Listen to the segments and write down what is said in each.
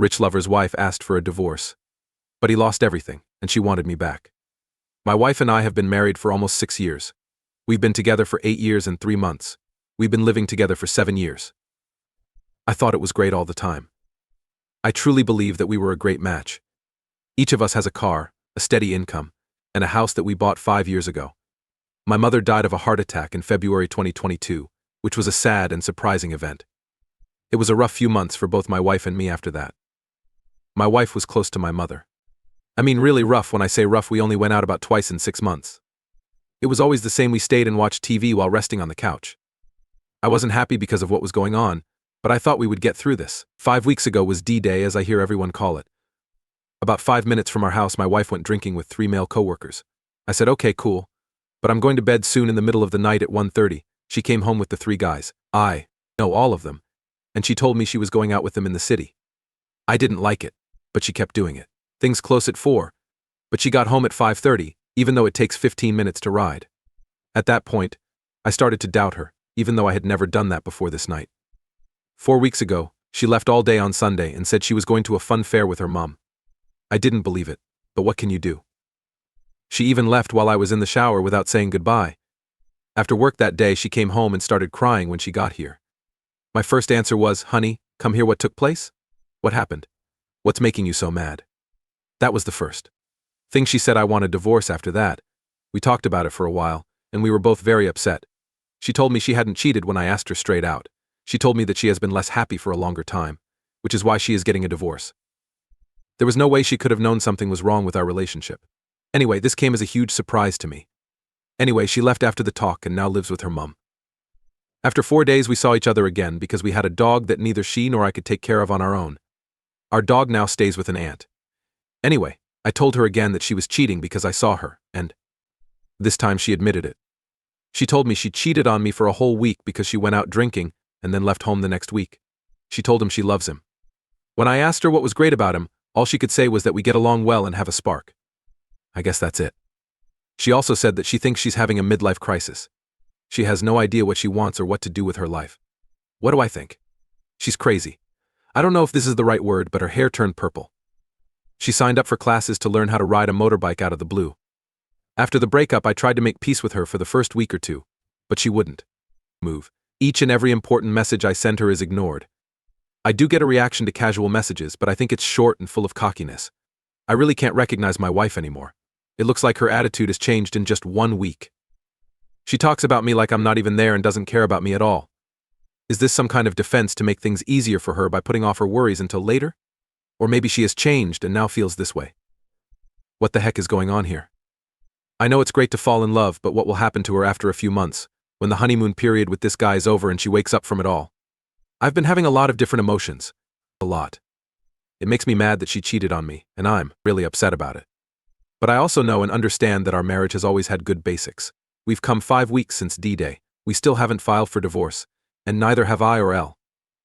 rich lover's wife asked for a divorce. But he lost everything, and she wanted me back. My wife and I have been married for almost 6 years. We've been together for 8 years and 3 months. We've been living together for 7 years. I thought it was great all the time. I truly believe that we were a great match. Each of us has a car, a steady income, and a house that we bought 5 years ago. My mother died of a heart attack in February 2022, which was a sad and surprising event. It was a rough few months for both my wife and me after that. My wife was close to my mother. I mean really rough. When I say rough, we only went out about twice in 6 months. It was always the same. We stayed and watched TV while resting on the couch. I wasn't happy because of what was going on, but I thought we would get through this. 5 weeks ago was D-Day, as I hear everyone call it. About 5 minutes from our house, my wife went drinking with 3 male coworkers. I said, okay, cool, but I'm going to bed soon. In the middle of the night at 1:30, she came home with the 3 guys. I know all of them, and she told me she was going out with them in the city. I didn't like it, but she kept doing it. Things close at 4, but she got home at 5:30, even though it takes 15 minutes to ride. At that point, I started to doubt her, even though I had never done that before this night. 4 weeks ago, she left all day on Sunday and said she was going to a fun fair with her mom. I didn't believe it, but what can you do? She even left while I was in the shower without saying goodbye. After work that day, she came home and started crying when she got here. My first answer was, honey, come hear what took place? What happened? What's making you so mad? That was the first thing she said. I want a divorce after that. We talked about it for a while, and we were both very upset. She told me she hadn't cheated when I asked her straight out. She told me that she has been less happy for a longer time, which is why she is getting a divorce. There was no way she could have known something was wrong with our relationship. Anyway, this came as a huge surprise to me. Anyway, she left after the talk and now lives with her mom. After 4 days, we saw each other again because we had a dog that neither she nor I could take care of on our own. Our dog now stays with an aunt. Anyway, I told her again that she was cheating because I saw her, and this time she admitted it. She told me she cheated on me for a whole week because she went out drinking and then left home the next week. She told him she loves him. When I asked her what was great about him, all she could say was that we get along well and have a spark. I guess that's it. She also said that she thinks she's having a midlife crisis. She has no idea what she wants or what to do with her life. What do I think? She's crazy. I don't know if this is the right word, but her hair turned purple. She signed up for classes to learn how to ride a motorbike out of the blue. After the breakup, I tried to make peace with her for the first week or 2, but she wouldn't move. Each and every important message I send her is ignored. I do get a reaction to casual messages, but I think it's short and full of cockiness. I really can't recognize my wife anymore. It looks like her attitude has changed in just 1 week. She talks about me like I'm not even there and doesn't care about me at all. Is this some kind of defense to make things easier for her by putting off her worries until later? Or maybe she has changed and now feels this way. What the heck is going on here? I know it's great to fall in love, but what will happen to her after a few months, when the honeymoon period with this guy is over and she wakes up from it all? I've been having a lot of different emotions. A lot. It makes me mad that she cheated on me, and I'm really upset about it. But I also know and understand that our marriage has always had good basics. We've come 5 weeks since D-Day. We still haven't filed for divorce, and neither have I or Elle.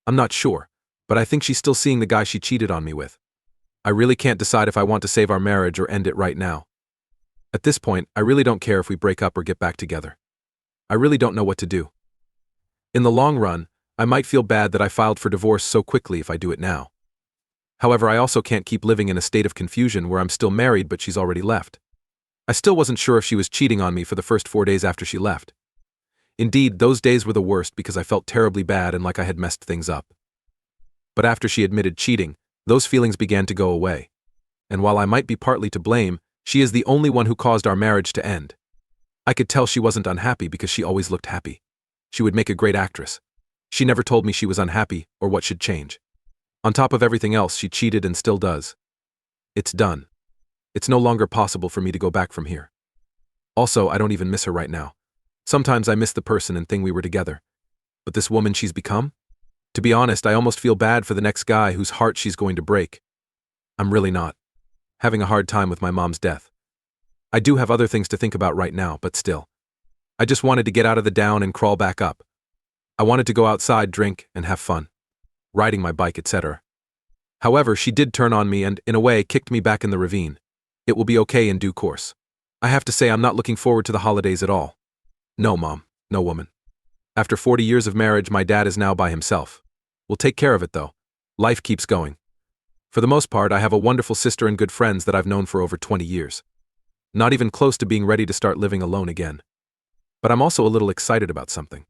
I'm not sure, but I think she's still seeing the guy she cheated on me with. I really can't decide if I want to save our marriage or end it right now. At this point, I really don't care if we break up or get back together. I really don't know what to do. In the long run, I might feel bad that I filed for divorce so quickly if I do it now. However, I also can't keep living in a state of confusion where I'm still married but she's already left. I still wasn't sure if she was cheating on me for the first 4 days after she left. Indeed, those days were the worst because I felt terribly bad and like I had messed things up. But after she admitted cheating, those feelings began to go away. And while I might be partly to blame, she is the only one who caused our marriage to end. I could tell she wasn't unhappy because she always looked happy. She would make a great actress. She never told me she was unhappy or what should change. On top of everything else, she cheated and still does. It's done. It's no longer possible for me to go back from here. Also, I don't even miss her right now. Sometimes I miss the person and thing we were together. But this woman she's become? To be honest, I almost feel bad for the next guy whose heart she's going to break. I'm really not. Having a hard time with my mom's death. I do have other things to think about right now, but still. I just wanted to get out of the down and crawl back up. I wanted to go outside, drink, and have fun. Riding my bike, etc. However, she did turn on me and, in a way, kicked me back in the ravine. It will be okay in due course. I have to say I'm not looking forward to the holidays at all. No, Mom. No, woman. After 40 years of marriage, my dad is now by himself. We'll take care of it, though. Life keeps going. For the most part, I have a wonderful sister and good friends that I've known for over 20 years. Not even close to being ready to start living alone again. But I'm also a little excited about something.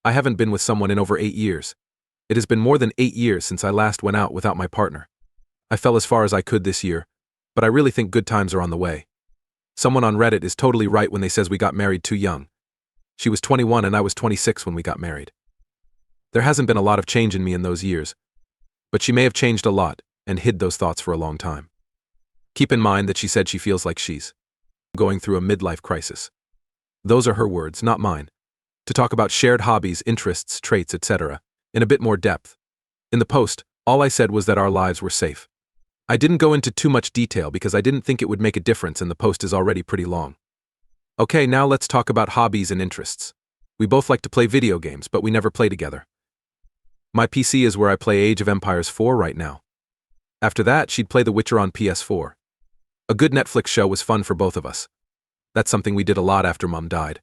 I haven't been with someone in over 8 years. It has been more than 8 years since I last went out without my partner. I fell as far as I could this year, but I really think good times are on the way. Someone on Reddit is totally right when they says we got married too young. She was 21 and I was 26 when we got married. There hasn't been a lot of change in me in those years, but she may have changed a lot and hid those thoughts for a long time. Keep in mind that she said she feels like she's going through a midlife crisis. Those are her words, not mine. To talk about shared hobbies, interests, traits, etc., in a bit more depth. In the post, all I said was that our lives were safe. I didn't go into too much detail because I didn't think it would make a difference and the post is already pretty long. Okay, now let's talk about hobbies and interests. We both like to play video games, but we never play together. My PC is where I play Age of Empires 4 right now. After that, she'd play The Witcher on PS4. A good Netflix show was fun for both of us. That's something we did a lot after Mom died.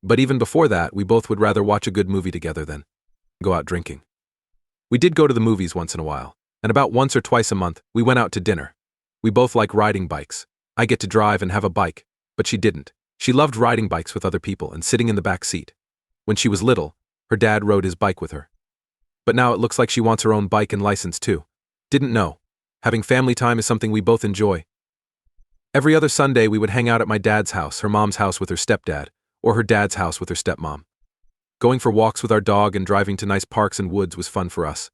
But even before that, we both would rather watch a good movie together than go out drinking. We did go to the movies once in a while, and about once or twice a month, we went out to dinner. We both like riding bikes. I get to drive and have a bike, but she didn't. She loved riding bikes with other people and sitting in the back seat. When she was little, her dad rode his bike with her. But now it looks like she wants her own bike and license too. Didn't know. Having family time is something we both enjoy. Every other Sunday we would hang out at my dad's house, her mom's house with her stepdad, or her dad's house with her stepmom. Going for walks with our dog and driving to nice parks and woods was fun for us.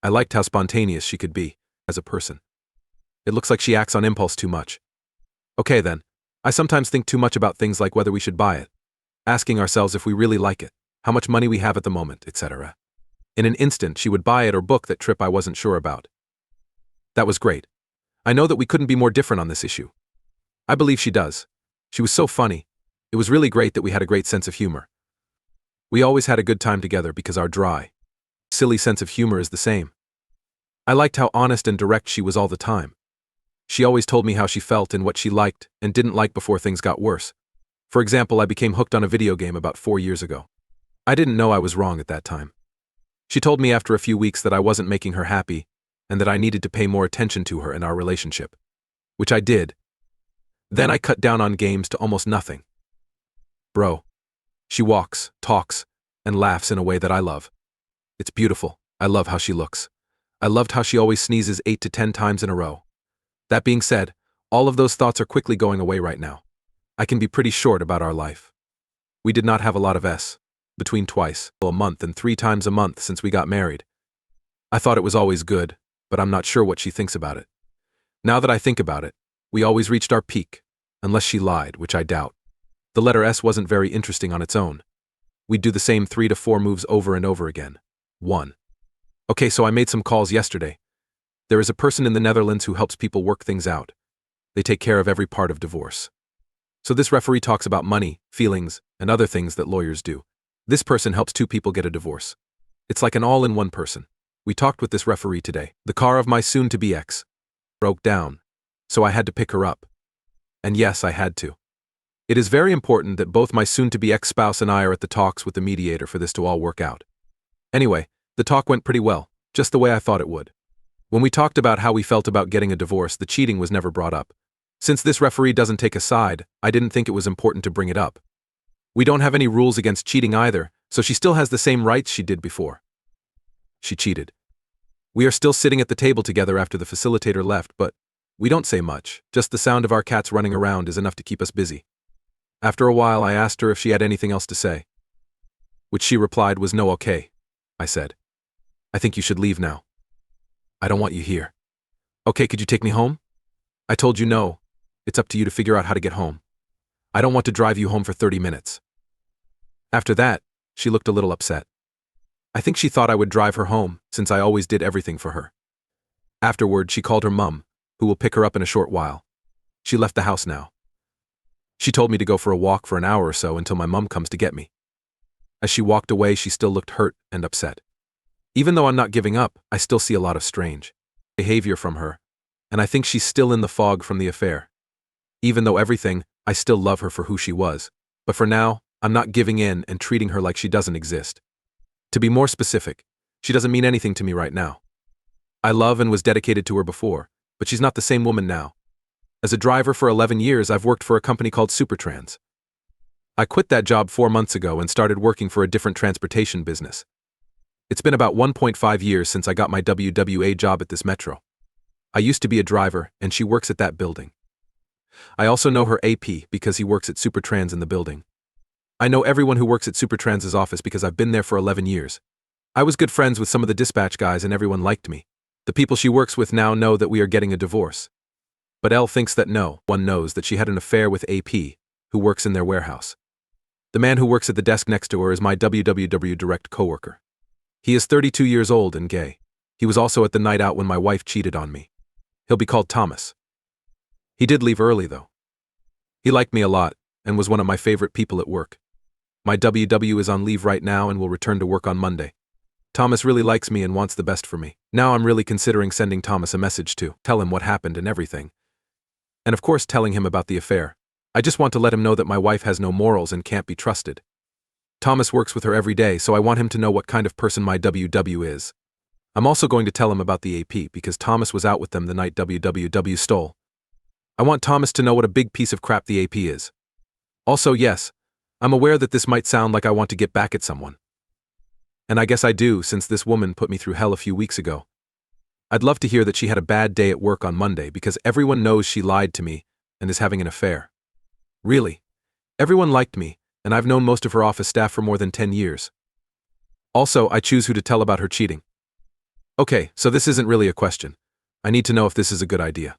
I liked how spontaneous she could be, as a person. It looks like she acts on impulse too much. Okay then, I sometimes think too much about things like whether we should buy it, asking ourselves if we really like it, how much money we have at the moment, etc. In an instant, she would buy it or book that trip I wasn't sure about. That was great. I know that we couldn't be more different on this issue. I believe she does. She was so funny. It was really great that we had a great sense of humor. We always had a good time together because our dry, silly sense of humor is the same. I liked how honest and direct she was all the time. She always told me how she felt and what she liked and didn't like before things got worse. For example, I became hooked on a video game about 4 years ago. I didn't know I was wrong at that time. She told me after a few weeks that I wasn't making her happy and that I needed to pay more attention to her in our relationship. Which I did. Then I cut down on games to almost nothing. Bro. She walks, talks, and laughs in a way that I love. It's beautiful. I love how she looks. I loved how she always sneezes 8 to 10 times in a row. That being said, all of those thoughts are quickly going away right now. I can be pretty short about our life. We did not have a lot of between twice a month and 3 times a month since we got married. I thought it was always good, but I'm not sure what she thinks about it. Now that I think about it, we always reached our peak, unless she lied, which I doubt. The letter S wasn't very interesting on its own. We'd do the same 3 to 4 moves over and over again. 1. Okay, so I made some calls yesterday. There is a person in the Netherlands who helps people work things out. They take care of every part of divorce. So this referee talks about money, feelings, and other things that lawyers do. This person helps 2 people get a divorce. It's like an all-in-one person. We talked with this referee today. The car of my soon-to-be ex broke down, so I had to pick her up. And yes, I had to. It is very important that both my soon-to-be ex-spouse and I are at the talks with the mediator for this to all work out. Anyway, the talk went pretty well, just the way I thought it would. When we talked about how we felt about getting a divorce, the cheating was never brought up. Since this referee doesn't take a side, I didn't think it was important to bring it up. We don't have any rules against cheating either, so she still has the same rights she did before. She cheated. We are still sitting at the table together after the facilitator left, but we don't say much. Just the sound of our cats running around is enough to keep us busy. After a while, I asked her if she had anything else to say. Which she replied was no. Okay, I said. I think you should leave now. I don't want you here. Okay, could you take me home? I told you no. It's up to you to figure out how to get home. I don't want to drive you home for 30 minutes. After that, she looked a little upset. I think she thought I would drive her home, since I always did everything for her. Afterward, she called her mum, who will pick her up in a short while. She left the house now. She told me to go for a walk for an hour or so until my mum comes to get me. As she walked away, she still looked hurt and upset. Even though I'm not giving up, I still see a lot of strange behavior from her, and I think she's still in the fog from the affair. Even though everything, I still love her for who she was. But for now, I'm not giving in and treating her like she doesn't exist. To be more specific, she doesn't mean anything to me right now. I love and was dedicated to her before, but she's not the same woman now. As a driver for 11 years, I've worked for a company called Supertrans. I quit that job 4 months ago and started working for a different transportation business. It's been about 1.5 years since I got my WWA job at this metro. I used to be a driver, and she works at that building. I also know her AP because he works at Supertrans in the building. I know everyone who works at Supertrans's office because I've been there for 11 years. I was good friends with some of the dispatch guys and everyone liked me. The people she works with now know that we are getting a divorce. But Elle thinks that no one knows that she had an affair with AP, who works in their warehouse. The man who works at the desk next to her is my WWW direct coworker. He is 32 years old and gay. He was also at the night out when my wife cheated on me. He'll be called Thomas. He did leave early, though. He liked me a lot and was one of my favorite people at work. My WW is on leave right now and will return to work on Monday. Thomas really likes me and wants the best for me. Now I'm really considering sending Thomas a message to tell him what happened and everything. And of course telling him about the affair. I just want to let him know that my wife has no morals and can't be trusted. Thomas works with her every day, so I want him to know what kind of person my WW is. I'm also going to tell him about the AP because Thomas was out with them the night WWW stole. I want Thomas to know what a big piece of crap the AP is. Also, yes, I'm aware that this might sound like I want to get back at someone. And I guess I do, since this woman put me through hell a few weeks ago. I'd love to hear that she had a bad day at work on Monday because everyone knows she lied to me and is having an affair. Really, everyone liked me, and I've known most of her office staff for more than 10 years. Also, I choose who to tell about her cheating. Okay, so this isn't really a question. I need to know if this is a good idea.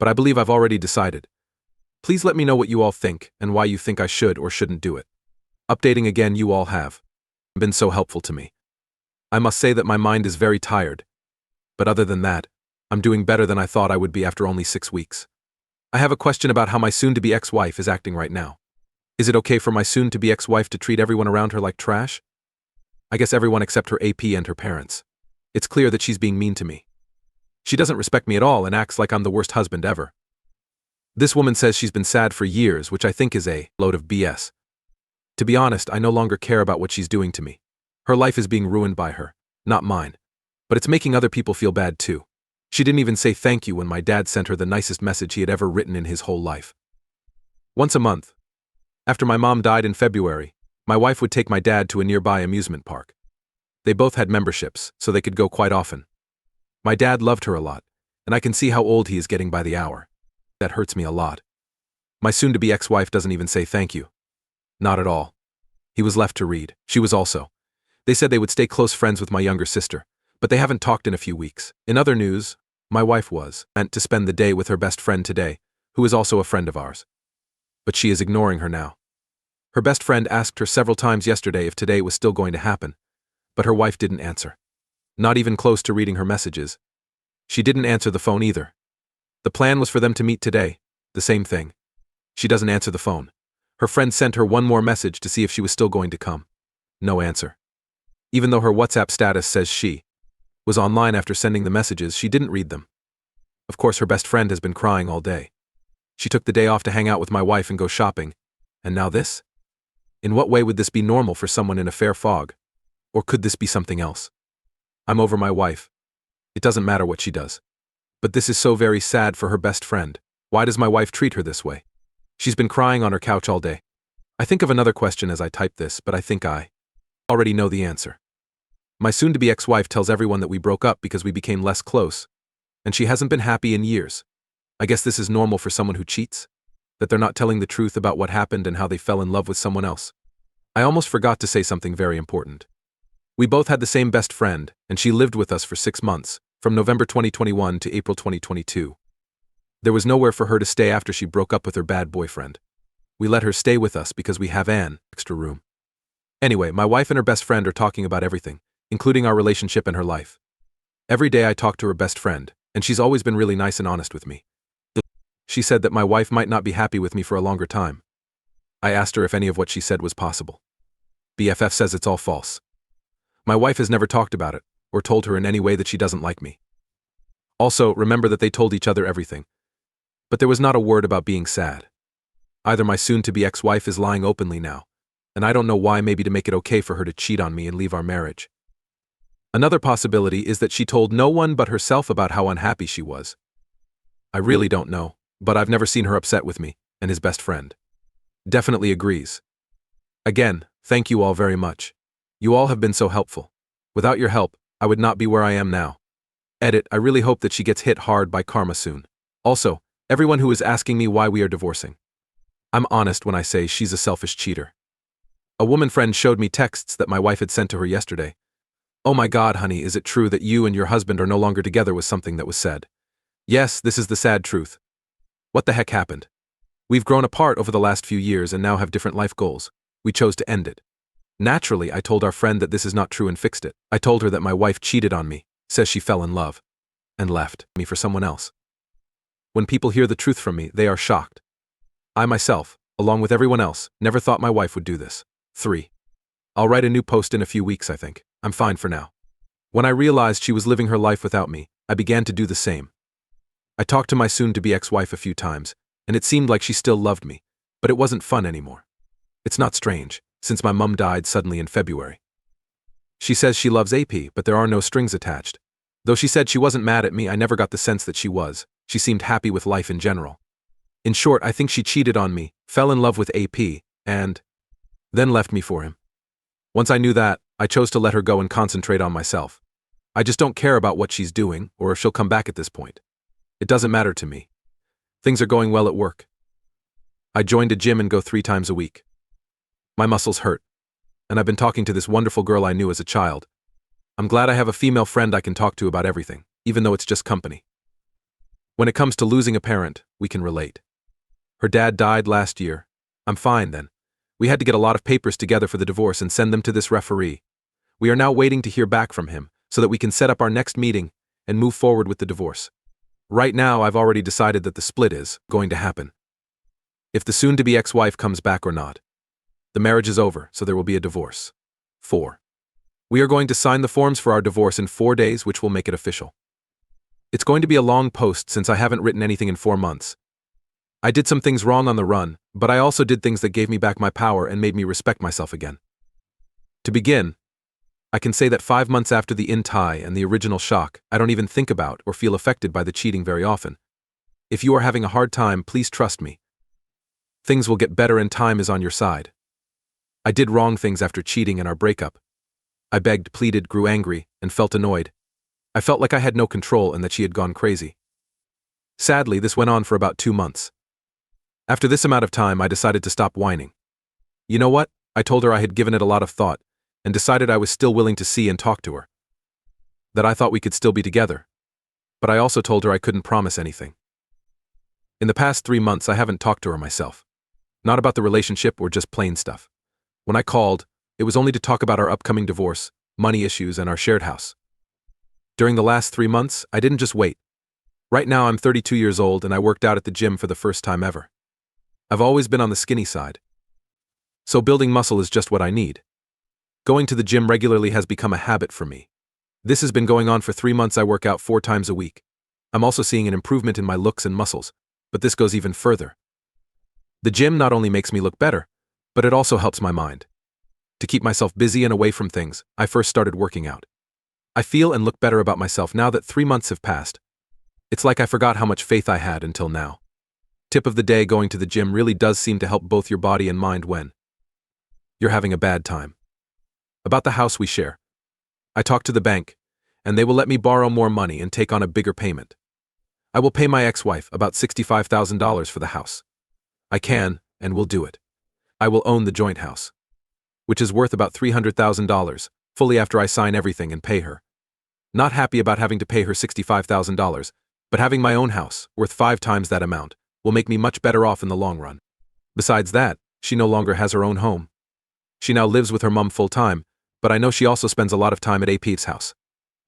But I believe I've already decided. Please let me know what you all think and why you think I should or shouldn't do it. Updating again, you all have been so helpful to me. I must say that my mind is very tired. But other than that, I'm doing better than I thought I would be after only 6 weeks. I have a question about how my soon-to-be ex-wife is acting right now. Is it okay for my soon-to-be ex-wife to treat everyone around her like trash? I guess everyone except her AP and her parents. It's clear that she's being mean to me. She doesn't respect me at all and acts like I'm the worst husband ever. This woman says she's been sad for years, which I think is a load of BS. To be honest, I no longer care about what she's doing to me. Her life is being ruined by her, not mine. But it's making other people feel bad too. She didn't even say thank you when my dad sent her the nicest message he had ever written in his whole life. Once a month, after my mom died in February, my wife would take my dad to a nearby amusement park. They both had memberships, so they could go quite often. My dad loved her a lot, and I can see how old he is getting by the hour. That hurts me a lot. My soon-to-be ex-wife doesn't even say thank you. Not at all. He was left to read. She was also. They said they would stay close friends with my younger sister, but they haven't talked in a few weeks. In other news, my wife was meant to spend the day with her best friend today, who is also a friend of ours. But she is ignoring her now. Her best friend asked her several times yesterday if today was still going to happen, but her wife didn't answer. Not even close to reading her messages. She didn't answer the phone either. The plan was for them to meet today, the same thing. She doesn't answer the phone. Her friend sent her one more message to see if she was still going to come. No answer. Even though her WhatsApp status says she was online after sending the messages, she didn't read them. Of course, her best friend has been crying all day. She took the day off to hang out with my wife and go shopping. And now this? In what way would this be normal for someone in a fair fog? Or could this be something else? I'm over my wife. It doesn't matter what she does. But this is so very sad for her best friend. Why does my wife treat her this way? She's been crying on her couch all day. I think of another question as I type this, but I think I already know the answer. My soon-to-be ex-wife tells everyone that we broke up because we became less close, and she hasn't been happy in years. I guess this is normal for someone who cheats? That they're not telling the truth about what happened and how they fell in love with someone else. I almost forgot to say something very important. We both had the same best friend, and she lived with us for 6 months, from November 2021 to April 2022. There was nowhere for her to stay after she broke up with her bad boyfriend. We let her stay with us because we have an extra room. Anyway, my wife and her best friend are talking about everything, including our relationship and her life. Every day I talk to her best friend, and she's always been really nice and honest with me. She said that my wife might not be happy with me for a longer time. I asked her if any of what she said was possible. BFF says it's all false. My wife has never talked about it, or told her in any way that she doesn't like me. Also, remember that they told each other everything. But there was not a word about being sad. Either my soon-to-be ex-wife is lying openly now, and I don't know why, maybe to make it okay for her to cheat on me and leave our marriage. Another possibility is that she told no one but herself about how unhappy she was. I really don't know, but I've never seen her upset with me, and his best friend definitely agrees. Again, thank you all very much. You all have been so helpful. Without your help, I would not be where I am now. Edit, I really hope that she gets hit hard by karma soon. Also, everyone who is asking me why we are divorcing. I'm honest when I say she's a selfish cheater. A woman friend showed me texts that my wife had sent to her yesterday. "Oh my God, honey, is it true that you and your husband are no longer together?" was something that was said. Yes, this is the sad truth. What the heck happened? We've grown apart over the last few years and now have different life goals. We chose to end it. Naturally, I told our friend that this is not true and fixed it. I told her that my wife cheated on me, says she fell in love, and left me for someone else. When people hear the truth from me, they are shocked. I myself, along with everyone else, never thought my wife would do this. 3. I'll write a new post in a few weeks, I think. I'm fine for now. When I realized she was living her life without me, I began to do the same. I talked to my soon-to-be ex-wife a few times, and it seemed like she still loved me, but it wasn't fun anymore. It's not strange, since my mum died suddenly in February. She says she loves AP, but there are no strings attached. Though she said she wasn't mad at me, I never got the sense that she was. She seemed happy with life in general. In short, I think she cheated on me, fell in love with AP, and then left me for him. Once I knew that, I chose to let her go and concentrate on myself. I just don't care about what she's doing, or if she'll come back at this point. It doesn't matter to me. Things are going well at work. I joined a gym and go 3 times a week. My muscles hurt, and I've been talking to this wonderful girl I knew as a child. I'm glad I have a female friend I can talk to about everything, even though it's just company. When it comes to losing a parent, we can relate. Her dad died last year. I'm fine then. We had to get a lot of papers together for the divorce and send them to this referee. We are now waiting to hear back from him, so that we can set up our next meeting and move forward with the divorce. Right now, I've already decided that the split is going to happen. If the soon-to-be ex-wife comes back or not. The marriage is over, so there will be a divorce. 4. We are going to sign the forms for our divorce in 4 days, which will make it official. It's going to be a long post since I haven't written anything in 4 months. I did some things wrong on the run, but I also did things that gave me back my power and made me respect myself again. To begin, I can say that 5 months after the in-tie and the original shock, I don't even think about or feel affected by the cheating very often. If you are having a hard time, please trust me. Things will get better and time is on your side. I did wrong things after cheating and our breakup. I begged, pleaded, grew angry, and felt annoyed. I felt like I had no control and that she had gone crazy. Sadly, this went on for about 2 months. After this amount of time, I decided to stop whining. You know what? I told her I had given it a lot of thought, and decided I was still willing to see and talk to her. That I thought we could still be together. But I also told her I couldn't promise anything. In the past 3 months, I haven't talked to her myself. Not about the relationship or just plain stuff. When I called, it was only to talk about our upcoming divorce, money issues, and our shared house. During the last 3 months, I didn't just wait. Right now, I'm 32 years old and I worked out at the gym for the first time ever. I've always been on the skinny side. So building muscle is just what I need. Going to the gym regularly has become a habit for me. This has been going on for 3 months. I work out 4 times a week. I'm also seeing an improvement in my looks and muscles, but this goes even further. The gym not only makes me look better, but it also helps my mind. To keep myself busy and away from things, I first started working out. I feel and look better about myself now that 3 months have passed. It's like I forgot how much faith I had until now. Tip of the day: going to the gym really does seem to help both your body and mind when you're having a bad time. About the house we share. I talked to the bank, and they will let me borrow more money and take on a bigger payment. I will pay my ex-wife about $65,000 for the house. I can, and will do it. I will own the joint house, which is worth about $300,000, fully after I sign everything and pay her. Not happy about having to pay her $65,000, but having my own house, worth 5 times that amount, will make me much better off in the long run. Besides that, she no longer has her own home. She now lives with her mom full-time, but I know she also spends a lot of time at AP's house.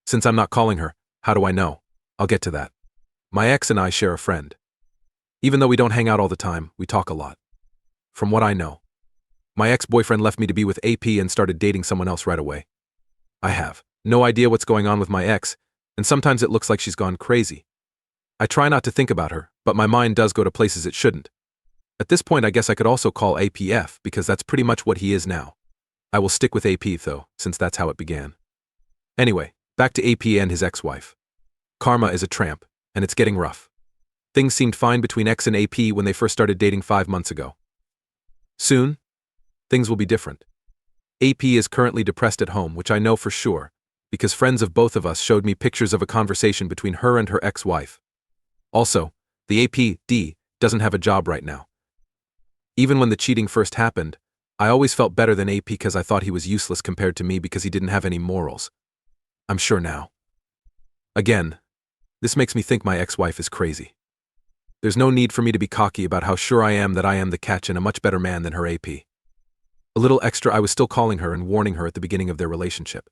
Since I'm not calling her, how do I know? I'll get to that. My ex and I share a friend. Even though we don't hang out all the time, we talk a lot. From what I know, my ex-boyfriend left me to be with AP and started dating someone else right away. I have no idea what's going on with my ex, and sometimes it looks like she's gone crazy. I try not to think about her, but my mind does go to places it shouldn't. At this point, I guess I could also call APF, because that's pretty much what he is now. I will stick with AP though, since that's how it began. Anyway, Back to AP and his ex-wife. Karma is a tramp, and it's getting rough. Things seemed fine between X and AP when they first started dating 5 months ago. Soon, things will be different. AP is currently depressed at home, which I know for sure, because friends of both of us showed me pictures of a conversation between her and her ex-wife. Also, the AP doesn't have a job right now. Even when the cheating first happened, I always felt better than AP because I thought he was useless compared to me because he didn't have any morals. I'm sure now. Again, this makes me think my ex-wife is crazy. There's no need for me to be cocky about how sure I am that I am the catch and a much better man than her AP. A little extra, I was still calling her and warning her at the beginning of their relationship.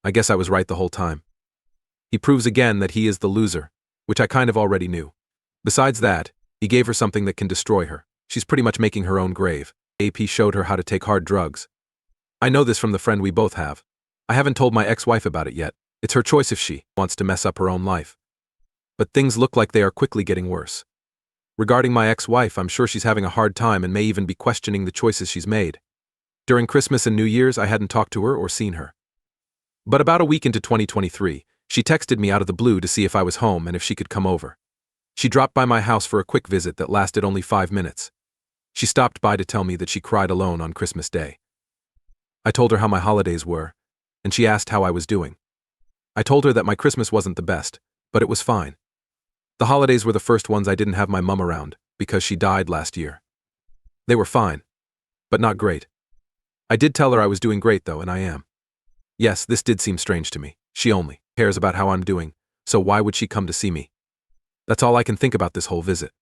I guess I was right the whole time. He proves again that he is the loser, which I kind of already knew. Besides that, he gave her something that can destroy her. She's pretty much making her own grave. AP showed her how to take hard drugs. I know this from the friend we both have. I haven't told my ex-wife about it yet. It's her choice if she wants to mess up her own life. But things look like they are quickly getting worse. Regarding my ex-wife, I'm sure she's having a hard time and may even be questioning the choices she's made. During Christmas and New Year's, I hadn't talked to her or seen her. But about a week into 2023, she texted me out of the blue to see if I was home and if she could come over. She dropped by my house for a quick visit that lasted only 5 minutes. She stopped by to tell me that she cried alone on Christmas Day. I told her how my holidays were, and she asked how I was doing. I told her that my Christmas wasn't the best, but it was fine. The holidays were the first ones I didn't have my mum around, because she died last year. They were fine, but not great. I did tell her I was doing great though, and I am. Yes, this did seem strange to me. She only cares about how I'm doing, so why would she come to see me? That's all I can think about this whole visit.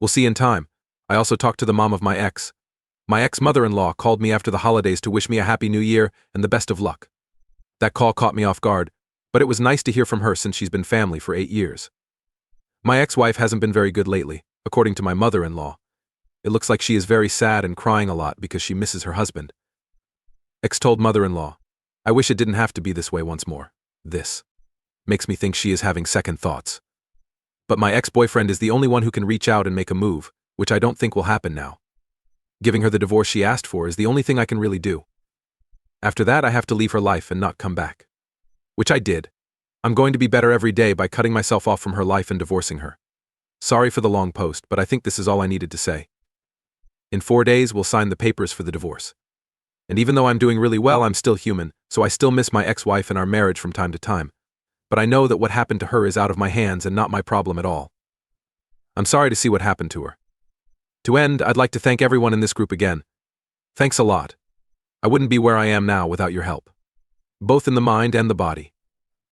We'll see in time. I also talked to the mom of my ex. My ex-mother-in-law called me after the holidays to wish me a happy new year and the best of luck. That call caught me off guard, but it was nice to hear from her since she's been family for 8 years. My ex-wife hasn't been very good lately, according to my mother-in-law. It looks like she is very sad and crying a lot because she misses her husband. Ex told mother-in-law, I wish it didn't have to be this way once more. This makes me think she is having second thoughts. But my ex-boyfriend is the only one who can reach out and make a move, which I don't think will happen now. Giving her the divorce she asked for is the only thing I can really do. After that, I have to leave her life and not come back. Which I did. I'm going to be better every day by cutting myself off from her life and divorcing her. Sorry for the long post, but I think this is all I needed to say. In 4 days, we'll sign the papers for the divorce. And even though I'm doing really well, I'm still human, so I still miss my ex-wife and our marriage from time to time. But I know that what happened to her is out of my hands and not my problem at all. I'm sorry to see what happened to her. To end, I'd like to thank everyone in this group again. Thanks a lot. I wouldn't be where I am now without your help. Both in the mind and the body.